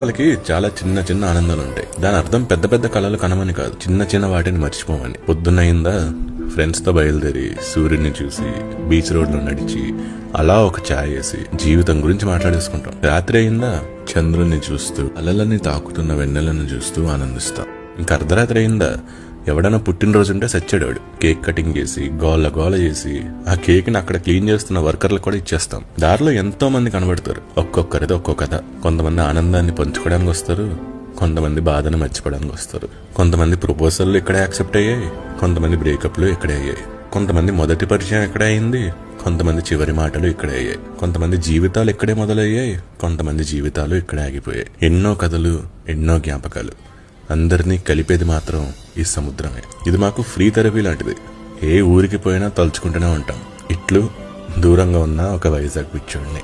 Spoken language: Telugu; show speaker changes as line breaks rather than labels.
వాళ్ళకి చాలా చిన్న చిన్న ఆనందాలు ఉంటాయి. దాని అర్థం పెద్ద పెద్ద కళలు కనమని కాదు, చిన్న చిన్న వాటిని మర్చిపోమని. పొద్దున్నయిందా ఫ్రెండ్స్ తో బయలుదేరి సూర్యుడిని చూసి బీచ్ రోడ్ లో నడిచి అలా ఒక ఛాయ్ వేసి జీవితం గురించి మాట్లాడేసుకుంటాం. రాత్రి అయిందా చంద్రుని చూస్తూ అలలని తాకుతున్న వెన్నెలను చూస్తూ ఆనందిస్తాం. ఇంకా అర్ధరాత్రి అయిందా ఎవడన్నా పుట్టినరోజు ఉంటే సచ్చాడు, కేక్ కటింగ్ చేసి గోల గోల చేసి ఆ కేక్ ని అక్కడ క్లీన్ చేస్తున్న వర్కర్లకు కూడా ఇచ్చేస్తాం. దారిలో ఎంతో మంది కనబడతారు, ఒక్కొక్కరిది ఒక్కో కథ. కొంతమంది ఆనందాన్ని పంచుకోవడానికి వస్తారు, కొంతమంది బాధను మర్చిపోవడానికి వస్తారు. కొంతమంది ప్రపోజల్లు ఇక్కడే యాక్సెప్ట్ అయ్యాయి, కొంతమంది బ్రేకప్లు ఇక్కడే అయ్యాయి. కొంతమంది మొదటి పరిచయం ఇక్కడే అయింది, కొంతమంది చివరి మాటలు ఇక్కడే అయ్యాయి. కొంతమంది జీవితాలు ఇక్కడే మొదలయ్యాయి, కొంతమంది జీవితాలు ఇక్కడే ఆగిపోయాయి. ఎన్నో కథలు, ఎన్నో జ్ఞాపకాలు. అందరినీ కలిపేది మాత్రం ఈ సముద్రమే. ఇది మాకు ఫ్రీ థెరపీ లాంటిది. ఏ ఊరికి పోయినా తలుచుకుంటూనే ఉంటాం. ఇట్లు దూరంగా ఉన్న ఒక వైజాగ్ పిచ్చోడిని.